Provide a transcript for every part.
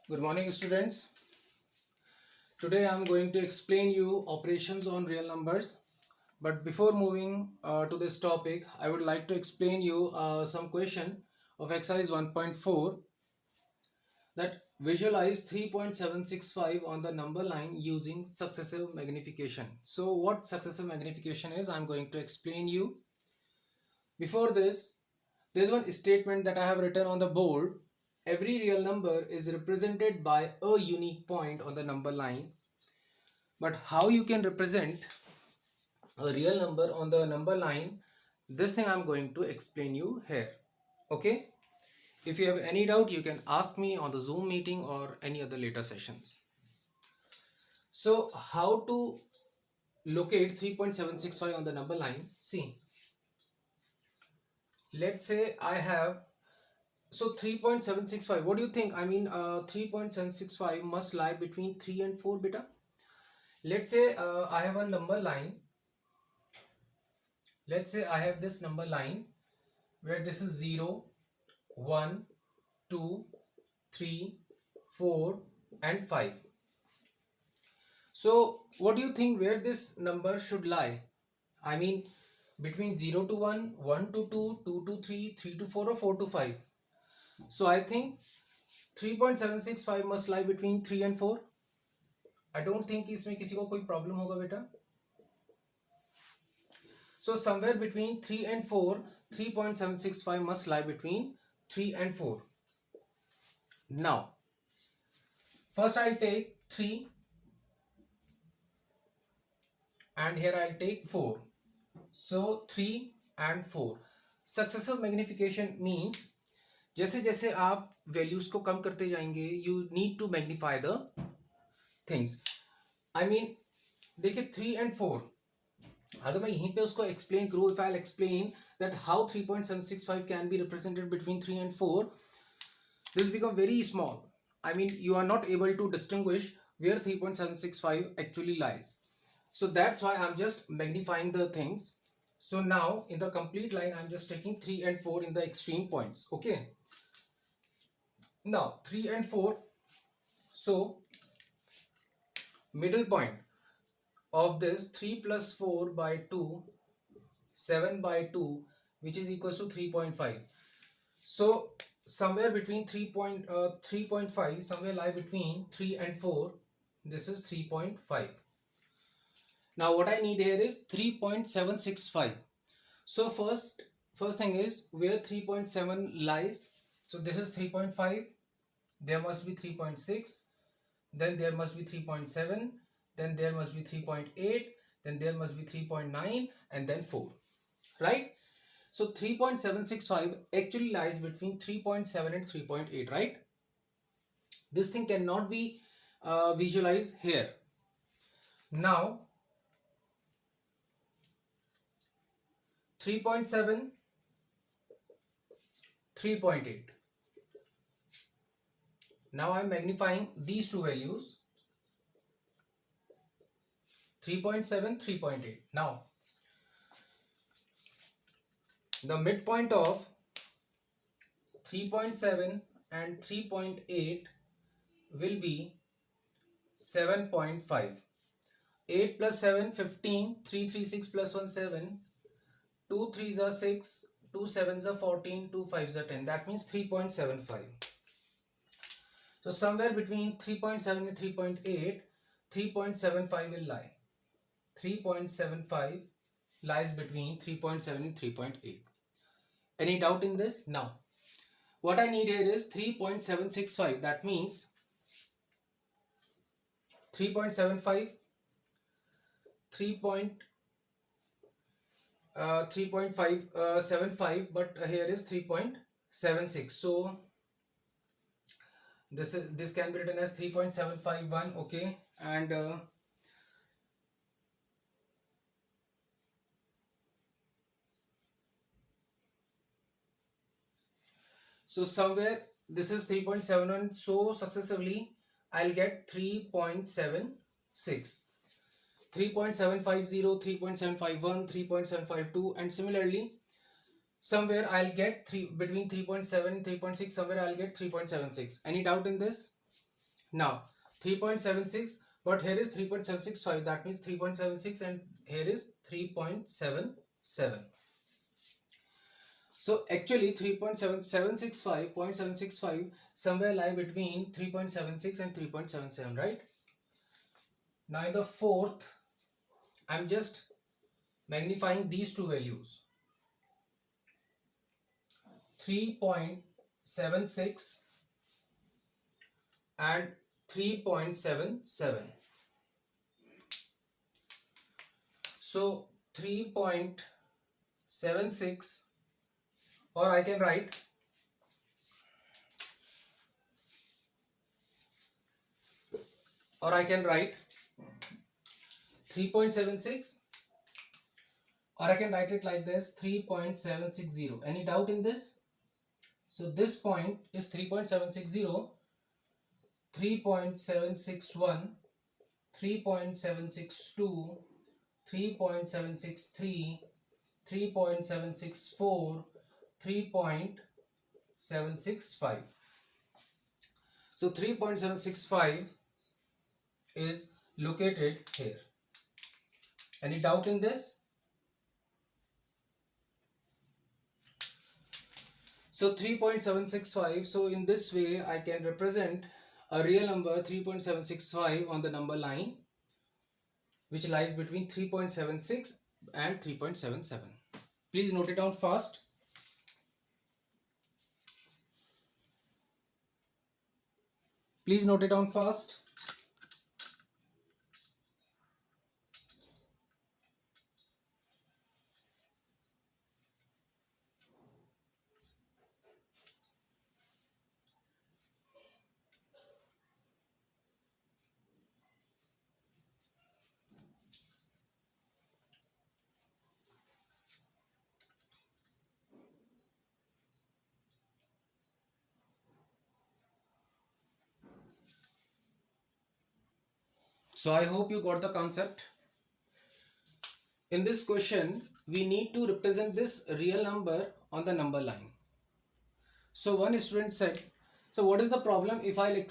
Good morning, students. Today I am going to explain you operations on real numbers. But before moving to this topic, I would like to explain you some question of exercise 1.4, that visualize 3.765 on the number line using successive magnification. So what successive magnification is, I am going to explain you. Before this, there is one statement that I have written on the board. Every real number is represented by a unique point on the number line. But how you can represent a real number on the number line, this thing I'm going to explain you here. Okay? If you have any doubt, you can ask me on the Zoom meeting or any other later sessions. So how to locate 3.765 on the number line? See, let's say I have, so 3.765, what do you think? I mean 3.765 must lie between 3 and 4 beta. Let's say I have a number line. Let's say I have this number line where this is 0, 1, 2, 3, 4 and 5. So what do you think where this number should lie? I mean between 0 to 1, 1 to 2, 2 to 3, 3 to 4 or 4 to 5. So I think 3.765 must lie between 3 and 4. I don't think इसमें किसी को कोई problem होगा बेटा. So somewhere between 3 and 4, 3.765 must lie between 3 and 4. Now, first I'll take 3 and here I'll take 4. So 3 and 4. Successive magnification means जैसे जैसे आप values को कम करते जाएंगे, you need to magnify the things. I mean, देखिए 3 and 4. अगर मैं यहीं पे उसको explain करूँ, if I'll explain that how 3.765 can be represented between 3 and 4, this become very small. I mean, you are not able to distinguish where 3.765 actually lies. So that's why I'm just magnifying the things. So now in the complete line, I'm just taking 3 and 4 in the extreme points. Okay. Now 3 and 4. So middle point of this 3 plus 4 by 2, 7 by 2, which is equals to 3.5. So somewhere between 3.5, somewhere lie between 3 and 4. This is 3.5. Now what I need here is 3.765. So first thing is where 3.7 lies. So this is 3.5. There must be 3.6. Then there must be 3.7. Then there must be 3.8. Then there must be 3.9 and then 4. Right? So 3.765 actually lies between 3.7 and 3.8, right? This thing cannot be visualized here. Now 3.7, 3.8. Now I am magnifying these two values. 3.7, 3.8. Now the midpoint of 3.7 and 3.8 will be 7.5. 8 plus 7, 15. 3, 3, 6 plus 1, 7. 2 3s are 6. 2 7s are 14. 2 5s are 10. That means 3.75. So somewhere between 3.7 and 3.8, 3.75 will lie. 3.75 lies between 3.7 and 3.8. Any doubt in this? Now, what I need here is 3.765. That means 3.75, 3.575, but here is 3.76. So this can be written as 3.751. Okay, and so somewhere this is 3.71. So successively I'll get 3.76, 3.750, 3.751, 3.752, and similarly somewhere I'll get between 3.7 and 3.6. Somewhere I'll get 3.76. Any doubt in this? Now 3.76, but here is 3.765, that means 3.76 and here is 3.77. So actually 0.765 somewhere lie between 3.76 and 3.77, right? Now in the fourth, I'm just magnifying these two values, 3.76 and 3.77. So 3.76, or I can write 3.76, or I can write it like this, 3.760. Any doubt in this? So this point is 3.760, 3.761, 3.762, 3.763, 3.764, 3.765. So 3.765 is located here. Any doubt in this? So 3.765. So in this way, I can represent a real number 3.765 on the number line, which lies between 3.76 and 3.77. Please note it down fast. Please note it down fast. So I hope you got the concept. In this question, we need to represent this real number on the number line. So one student said, so what is the problem if I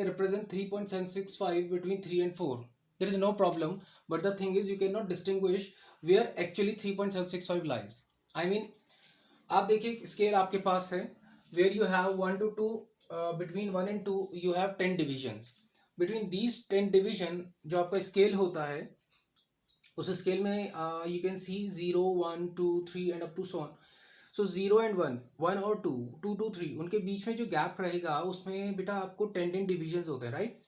represent 3.765 between 3 and 4? There is no problem, but the thing is you cannot distinguish where actually 3.765 lies. I mean, आप देखिए scale आपके पास है, where you have 1 to 2, between 1 and 2 you have 10 divisions. Between these 10 division जो आपका scale होता है, उस scale में you can see 0, 1, 2, 3 and up to so on. So 0 and 1, 1 और 2, 2 to 3, उनके बीच में जो गैप रहेगा उसमें बेटा आपको 10 डिविजन्स होते हैं, राइट?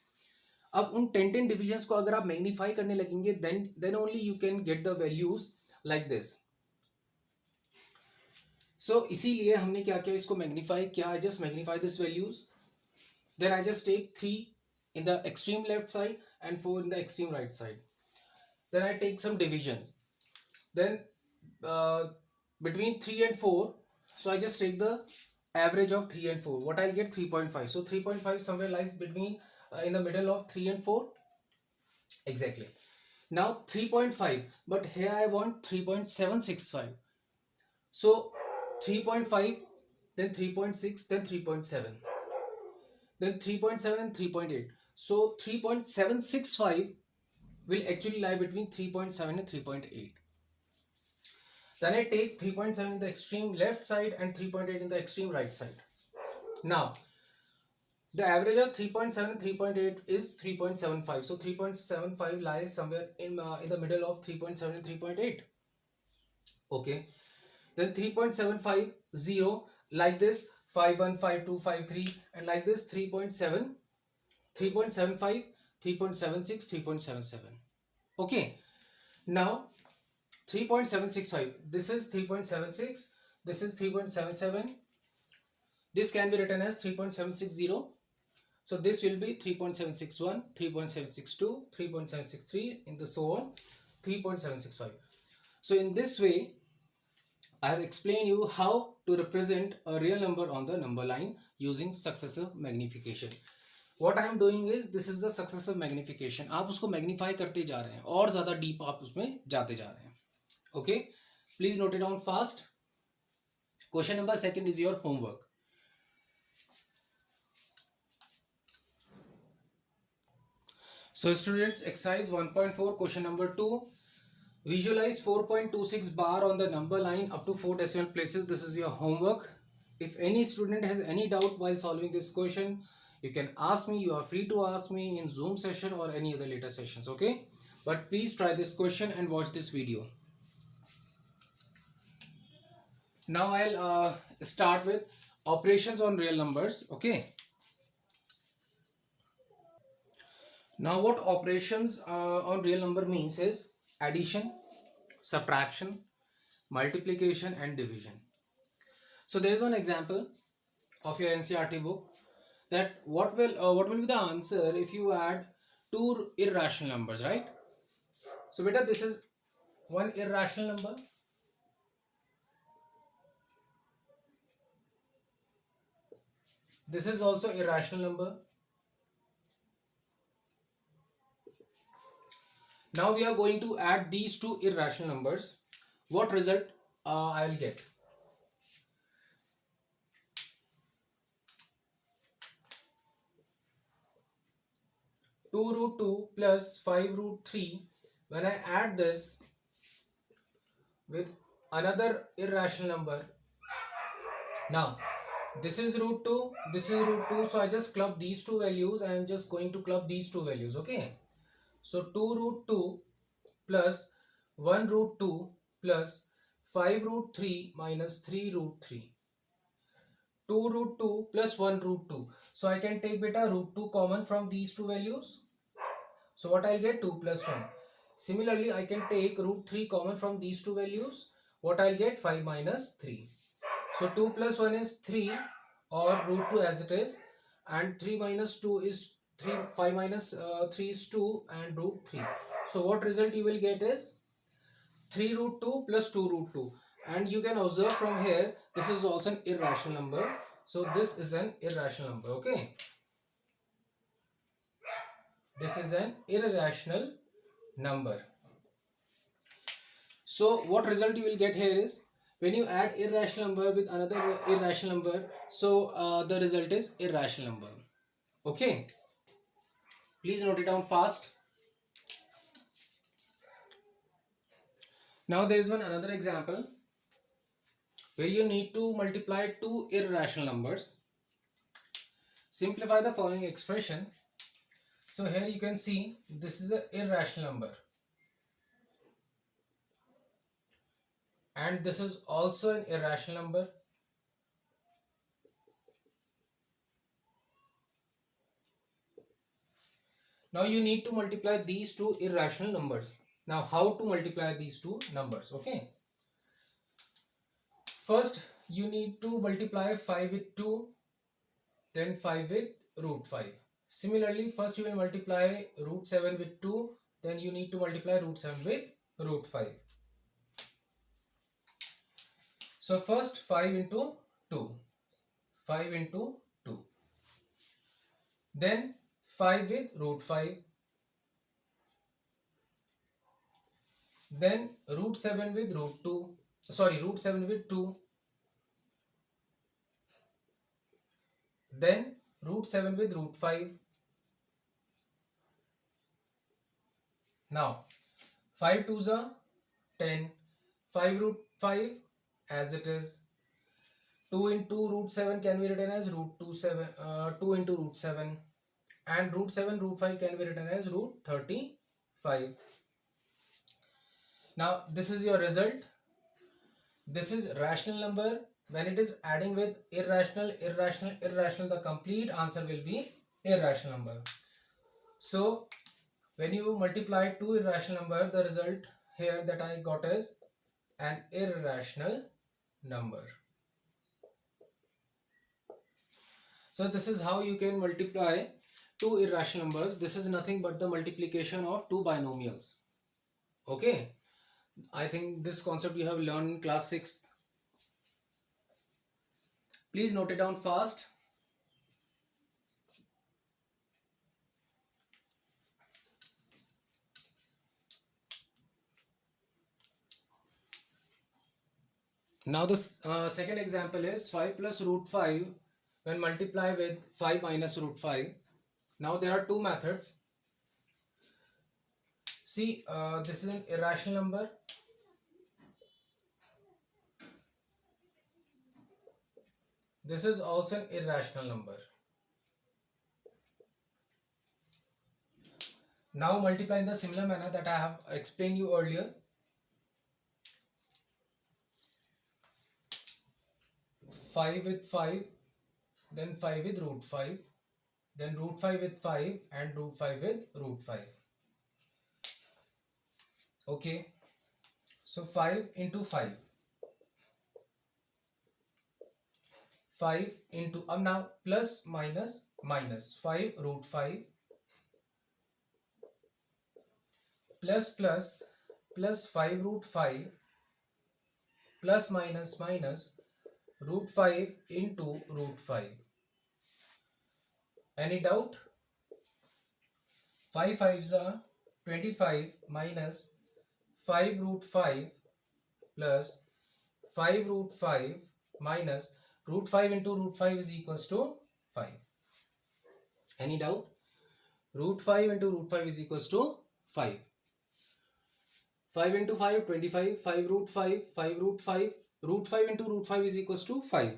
अब उन 10 डिविजन्स को अगर आप मैग्नीफाई करने लगेंगे then only you can get the values like this. So इसीलिए हमने क्या किया, इसको मैग्नीफाई किया. I just magnify this values, then I just take 3 in the extreme left side and 4 in the extreme right side. Then I take some divisions. Then between 3 and 4, so I just take the average of 3 and 4. What I'll get? 3.5. So 3.5 somewhere lies between in the middle of 3 and 4. Exactly. Now 3.5, but here I want 3.765. So 3.5, then 3.6, then 3.7, then 3.7 and 3.8. So 3.765 will actually lie between 3.7 and 3.8. Then I take 3.7 in the extreme left side and 3.8 in the extreme right side. Now the average of 3.7 and 3.8 is 3.75. So 3.75 lies somewhere in the middle of 3.7 and 3.8. Okay. Then 3.750 like this, 5.1, 5.2, 5.3, and like this 3.7, 3.75, 3.76, 3.77. Okay. Now 3.765. This is 3.76. This is 3.77. This can be written as 3.760. So this will be 3.761, 3.762, 3.763, and so on, 3.765. So in this way, I have explained you how to represent a real number on the number line using successive magnification. What I am doing is, this is the successive magnification. आप उसको magnify करते जा रहे हैं और ज़्यादा deep आप उसमें जाते जा रहे हैं. Okay, please note it down fast. Question number 2 is your homework. So students, exercise 1.4 question number 2. Visualize 4.26 bar on the number line up to 4 decimal places. This is your homework. If any student has any doubt while solving this question, you can ask me. You are free to ask me in Zoom session or any other later sessions, okay? But please try this question and watch this video. Now I'll start with operations on real numbers, okay? Now what operations on real number means is addition, subtraction, multiplication and division. So there is one example of your NCERT book that what will be the answer if you add two irrational numbers, right? So beta, this is one irrational number. This is also irrational number. Now we are going to add these two irrational numbers. What result I will get? Two root 2 plus 5 root 3. When I add this with another irrational number, now this is root 2, this is root 2, so I just club these two values. I am just going to club these two values, okay? So 2 root 2 plus 1 root 2 plus 5 root 3 minus 3 root 3. 2 root 2 plus 1 root 2. So I can take beta root 2 common from these two values. So what I'll get? 2 plus 1. Similarly, I can take root 3 common from these two values. What I'll get? 5 minus 3. So 2 plus 1 is 3 or root 2 as it is. And 3 minus 2 is 3, 5 minus 3 is 2 and root 3. So what result you will get is 3 root 2 plus 2 root 2. And you can observe from here, this is also an irrational number. So this is an irrational number, okay? This is an irrational number. So what result you will get here is, when you add irrational number with another irrational number, so the result is irrational number, okay? Please note it down fast. Now there is another example where you need to multiply two irrational numbers. Simplify the following expression. So here you can see this is an irrational number and this is also an irrational number. Now you need to multiply these two irrational numbers. Now how to multiply these two numbers, okay? First you need to multiply 5 with 2, then 5 with root 5. Similarly, first you will multiply root 7 with 2, then you need to multiply root 7 with root 5. So first 5 into 2, 5 into 2, then 5 with root 5, then root 7 with root 2, root 7 with 2, then root 7 with root 5. Now 5 2s are 10, 5 root 5 as it is, 2 into root 7 can be written as root 2 into root 7, and root 7 root 5 can be written as root 35. Now this is your result. This is rational number. When it is adding with irrational, the complete answer will be irrational number. So when you multiply two irrational number, the result here that I got is an irrational number. So this is how you can multiply two irrational numbers. This is nothing but the multiplication of two binomials, okay? I think this concept you have learned in class 6th. Please note it down fast. Now the second example is 5 plus root 5 when multiplied with 5 minus root 5. Now there are two methods. See, this is an irrational number. This is also an irrational number. Now multiply in the similar manner that I have explained you earlier. 5 with 5, then 5 with root 5, then root 5 with 5 and root 5 with root 5. Okay, so 5 into 5. 5 into, now plus minus minus, 5 root 5 plus plus plus 5 root 5 plus minus minus root 5 into root 5. Any doubt? 5 5s are 25 minus 5 root 5 plus 5 root 5 minus root 5 into root 5 is equals to 5. Any doubt? Root 5 into root 5 is equals to 5. 5 into 5, 25, 5 root 5, 5 root 5, root 5 into root 5 is equals to 5.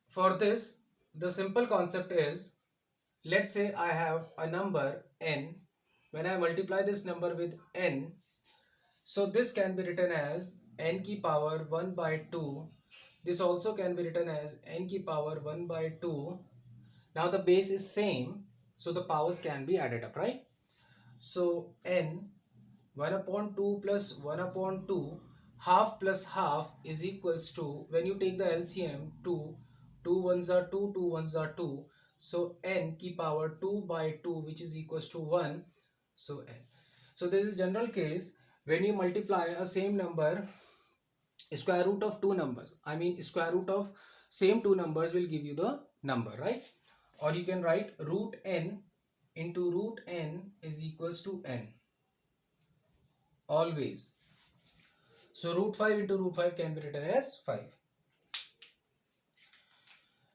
For this, the simple concept is, let's say I have a number n. When I multiply this number with n, so this can be written as n की power 1 by 2. This also can be written as n की power 1 by 2. Now the base is same, so the powers can be added up, right? So n 1 upon 2 plus 1 upon 2, half plus half is equals to, when you take the LCM, 2, 2 ones are 2, 2 ones are 2. So n की power 2 by 2, which is equals to 1. So n. So this is general case when you multiply a same number, square root of two numbers. I mean square root of same two numbers will give you the number, right? Or you can write root n into root n is equals to n. Always. So root 5 into root 5 can be written as 5.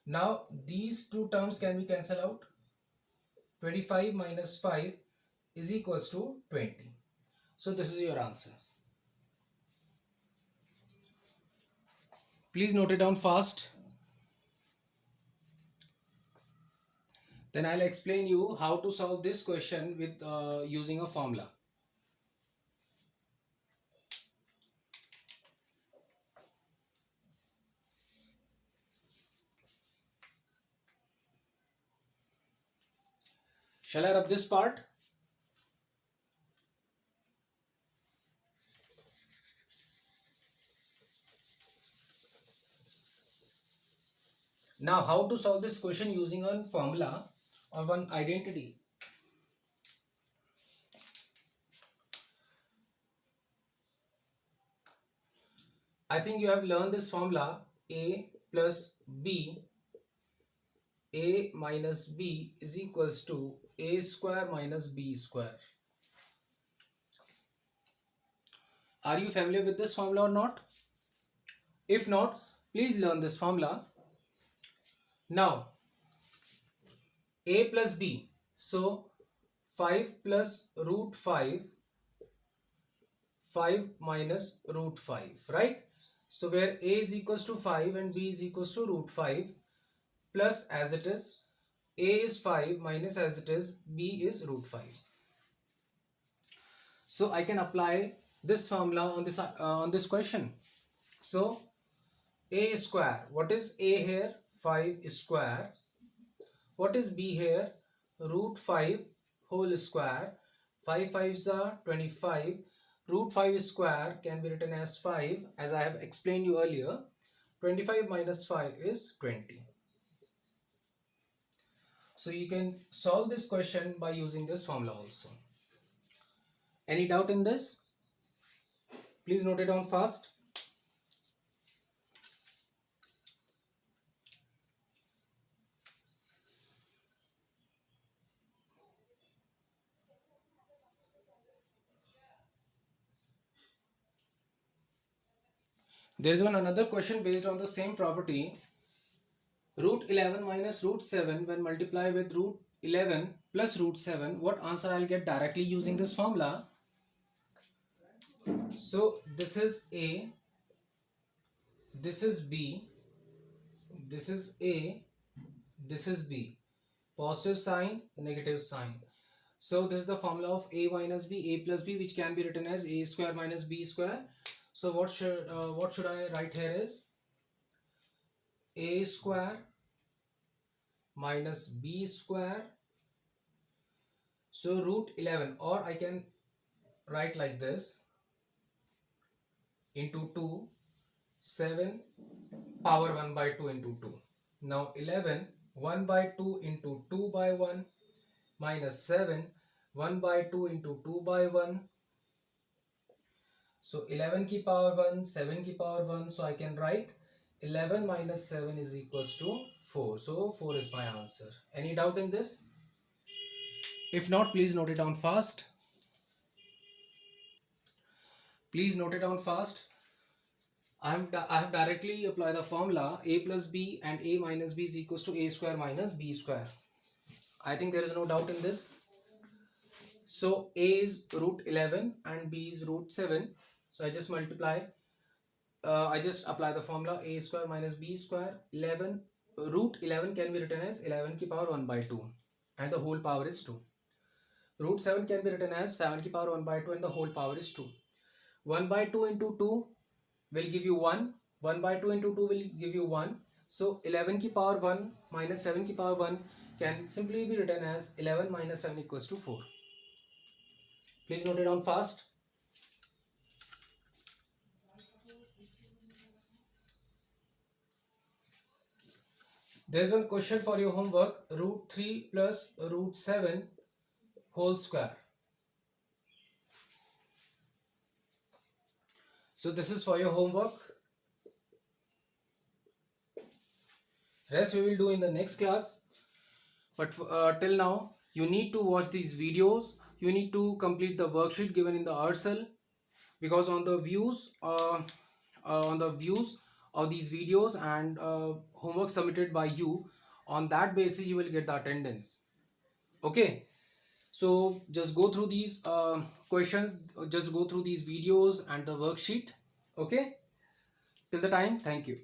Now these two terms can be cancelled out. 25 minus 5 is equals to 20. So this is your answer. Please note it down fast. Then I'll explain you how to solve this question with using a formula. Shall I rub this part? Now how to solve this question using a formula or one identity? I think you have learned this formula, a plus b, a minus b is equals to a square minus b square. Are you familiar with this formula or not? If not, please learn this formula. Now, a plus b, so 5 plus root 5, 5 minus root 5, right? So where a is equals to 5 and b is equals to root 5, plus as it is, a is 5 minus as it is, b is root 5. So I can apply this formula on this question. So a square, what is a here? 5 square. What is b here? Root 5 whole square. 5 5s are 25. Root 5 square can be written as 5, as I have explained you earlier. 25 minus 5 is 20. So you can solve this question by using this formula also. Any doubt in this? Please note it down fast. There is another question based on the same property. Root 11 minus root 7 when multiplied with root 11 plus root 7, what answer I'll get directly using this formula? So this is A, this is B, this is A, this is B. Positive sign, negative sign. So this is the formula of A minus B, A plus B, which can be written as A square minus B square. So what should I write here is A square minus B square. So root 11, or I can write like this, into 2, 7 power 1 by 2 into 2. Now 11, 1 by 2 into 2 by 1 minus 7, 1 by 2 into 2 by 1. So 11 की power 1, 7 की power 1. So I can write 11 minus 7 is equals to 4. So 4 is my answer. Any doubt in this? If not, please note it down fast. Please note it down fast. I have directly applied the formula A plus B and A minus B is equals to A square minus B square. I think there is no doubt in this. So A is root 11 and B is root 7. So I just multiply. I just apply the formula A square minus B square. 11 root 11 can be written as 11 की power 1 by 2 and the whole power is 2. Root 7 can be written as 7 की power 1 by 2 and the whole power is 2. 1 by 2 into 2 will give you 1. 1 by 2 into 2 will give you 1. So 11 की power 1 minus 7 की power 1 can simply be written as 11 minus 7 equals to 4. Please note it down fast. There is one question for your homework. Root 3 plus root 7 whole square. So this is for your homework. Rest we will do in the next class. But till now, you need to watch these videos. You need to complete the worksheet given in the RSL, because on the views of these videos and homework submitted by you, on that basis you will get the attendance. Okay, so just go through these questions, just go through these videos and the worksheet. Okay, till the time, thank you.